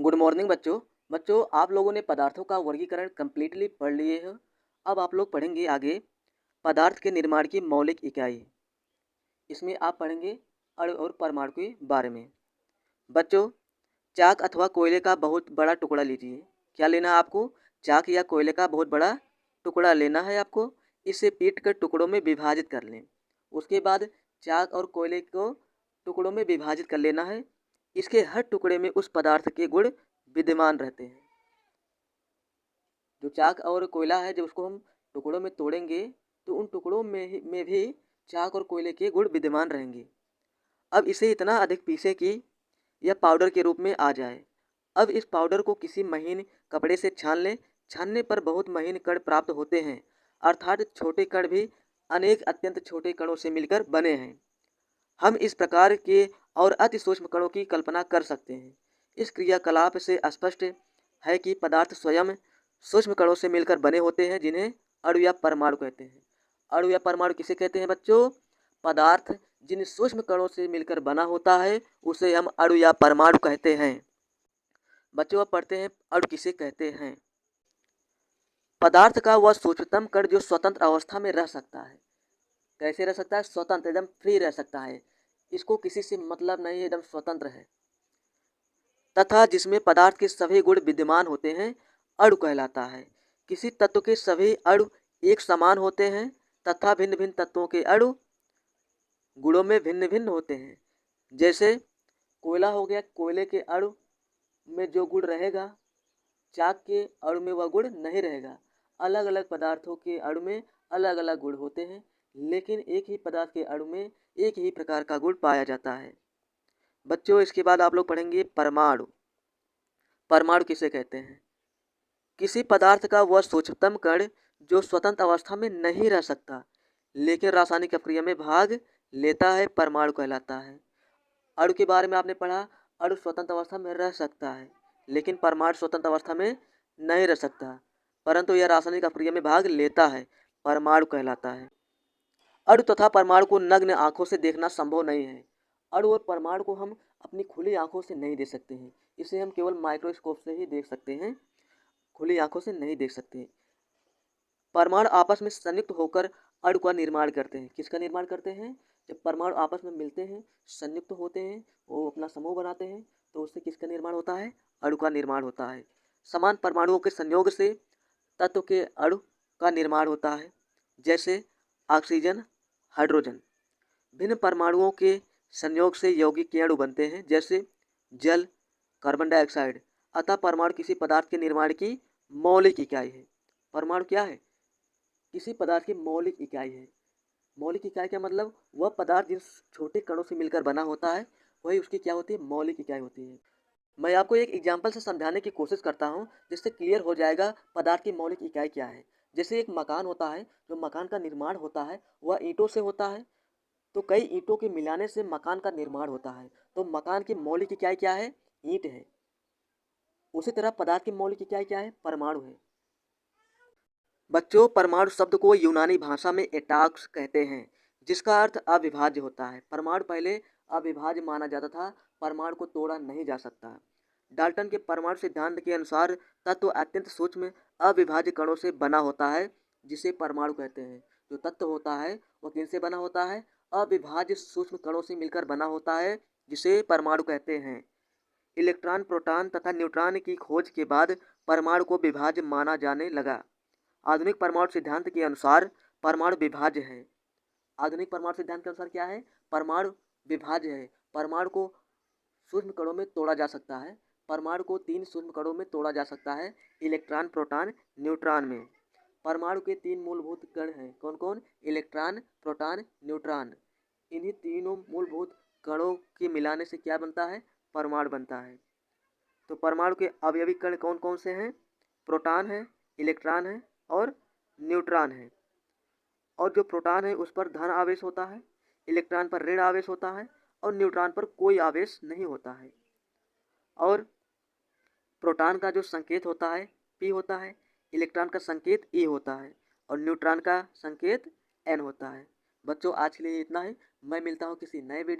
Good morning बच्चों। आप लोगों ने पदार्थों का वर्गीकरण कम्प्लीटली पढ़ लिए हो। अब आप लोग पढ़ेंगे आगे पदार्थ के निर्माण की मौलिक इकाई। इसमें आप पढ़ेंगे अणु और परमाणु के बारे में। बच्चों, चाक अथवा कोयले का बहुत बड़ा टुकड़ा लीजिए। क्या लेना है आपको? चाक या कोयले का बहुत बड़ा टुकड़ा लेना है आपको। इसे पीट कर टुकड़ों में विभाजित कर लें। उसके बाद चाक और कोयले को टुकड़ों में विभाजित कर लेना है। इसके हर टुकड़े में उस पदार्थ के गुण विद्यमान रहते हैं। जो चाक और कोयला है, जब उसको हम टुकड़ों में तोड़ेंगे तो उन टुकड़ों में भी चाक और कोयले के गुण विद्यमान रहेंगे। अब इसे इतना अधिक पीसें कि यह पाउडर के रूप में आ जाए। अब इस पाउडर को किसी महीन कपड़े से छान लें। छानने पर बहुत महीन कण प्राप्त होते हैं, अर्थात छोटे कण भी अनेक अत्यंत छोटे कणों से मिलकर बने हैं। हम इस प्रकार के और अति सूक्ष्म कणों की कल्पना कर सकते हैं। इस क्रियाकलाप से स्पष्ट है कि पदार्थ स्वयं सूक्ष्म कणों से मिलकर बने होते हैं, जिन्हें अणु या परमाणु कहते हैं। अणु या परमाणु किसे कहते हैं बच्चों? पदार्थ जिन सूक्ष्म कणों से मिलकर बना होता है उसे हम अणु या परमाणु कहते हैं। बच्चों, अब पढ़ते हैं अणु किसे कहते हैं। पदार्थ का वह सूक्ष्मतम कण जो स्वतंत्र अवस्था में रह सकता है। कैसे रह सकता है? स्वतंत्र, एकदम फ्री रह सकता है। इसको किसी से मतलब नहीं है, एकदम स्वतंत्र है। तथा जिसमें पदार्थ के सभी गुण विद्यमान होते हैं, अणु कहलाता है। किसी तत्व के सभी अणु एक समान होते हैं तथा भिन्न भिन्न तत्वों के अणु गुणों में भिन्न भिन्न होते हैं। जैसे कोयला हो गया, कोयले के अणु में जो गुण रहेगा चाक के अणु में वह गुण नहीं रहेगा। अलग अलग पदार्थों के अणु में अलग अलग गुण होते हैं, लेकिन एक ही पदार्थ के अणु में एक ही प्रकार का गुण पाया जाता है। बच्चों, इसके बाद आप लोग पढ़ेंगे परमाणु। परमाणु किसे कहते हैं? किसी पदार्थ का वह सूक्ष्मतम कण जो स्वतंत्र अवस्था में नहीं रह सकता लेकिन रासायनिक प्रक्रिया में भाग लेता है, परमाणु कहलाता है। अणु के बारे में आपने पढ़ा, अणु स्वतंत्र अवस्था में रह सकता है लेकिन परमाणु स्वतंत्र अवस्था में नहीं रह सकता, परंतु यह रासायनिक प्रक्रिया में भाग लेता है, परमाणु कहलाता है। अणु तथा परमाणु को नग्न आंखों से देखना संभव नहीं है। अणु और परमाणु को हम अपनी खुली आंखों से नहीं देख सकते हैं। इसे हम केवल माइक्रोस्कोप से ही देख सकते हैं, खुली आंखों से नहीं देख सकते। परमाणु आपस में संयुक्त होकर अणु का निर्माण करते हैं। किसका निर्माण करते हैं? जब परमाणु आपस में मिलते हैं, संयुक्त होते हैं, वो अपना समूह बनाते हैं, तो उससे किसका निर्माण होता है? अणु का निर्माण होता है। समान परमाणुओं के संयोग से तत्व के अणु का निर्माण होता है, जैसे ऑक्सीजन, हाइड्रोजन। भिन्न परमाणुओं के संयोग से यौगिक अणु बनते हैं, जैसे जल, कार्बन डाइऑक्साइड। अतः परमाणु किसी पदार्थ के निर्माण की मौलिक इकाई है। परमाणु क्या है? किसी पदार्थ की मौलिक इकाई है। मौलिक इकाई का मतलब वह पदार्थ जिस छोटे कणों से मिलकर बना होता है, वही उसकी क्या होती है? मौलिक इकाई होती है। मैं आपको एक एग्जाम्पल से समझाने की कोशिश करता हूँ, जिससे क्लियर हो जाएगा पदार्थ की मौलिक इकाई क्या है। जैसे एक मकान होता है, जो मकान का निर्माण होता है वह ईंटों से होता है, तो कई ईंटों के मिलाने से मकान का निर्माण होता है। तो मकान की मौलिक इकाई क्या है? ईंट है। उसी तरह पदार्थ की मौलिक इकाई क्या है? परमाणु है। बच्चों, परमाणु शब्द को यूनानी भाषा में एटॉक्स कहते हैं, जिसका अर्थ अविभाज्य होता है। परमाणु पहले अविभाज्य माना जाता था, परमाणु को तोड़ा नहीं जा सकता। डाल्टन के परमाणु सिद्धांत के अनुसार तत्व अत्यंत सूक्ष्म अविभाज्य कणों से बना होता है, जिसे परमाणु कहते हैं। जो तत्व होता है वह किनसे बना होता है? अविभाज्य सूक्ष्म कणों से मिलकर बना होता है, जिसे परमाणु कहते हैं। इलेक्ट्रॉन, प्रोटॉन तथा न्यूट्रॉन की खोज के बाद परमाणु को विभाज्य माना जाने लगा। आधुनिक परमाणु सिद्धांत के अनुसार परमाणु विभाज्य है। आधुनिक परमाणु सिद्धांत के अनुसार क्या है? परमाणु विभाज्य है। परमाणु को सूक्ष्म कणों में तोड़ा जा सकता है। परमाणु को 3 सूक्ष्म कणों में तोड़ा जा सकता है, इलेक्ट्रॉन, प्रोटॉन, न्यूट्रॉन में। परमाणु के 3 मूलभूत कण हैं। कौन कौन? Electron, proton, neutron. इन्हीं तीनों मूलभूत कणों के मिलाने से क्या बनता है? परमाणु बनता है। तो परमाणु के अवयवी कण कौन कौन से हैं? प्रोटॉन है, इलेक्ट्रॉन है और न्यूट्रॉन है। और जो प्रोटॉन है उस पर धन आवेश होता है, इलेक्ट्रॉन पर ऋण आवेश होता है और न्यूट्रॉन पर कोई आवेश नहीं होता है। और प्रोटॉन का जो संकेत होता है P होता है, इलेक्ट्रॉन का संकेत E होता है और न्यूट्रॉन का संकेत N होता है। बच्चों, आज के लिए इतना ही। मैं मिलता हूँ किसी नए वीडियो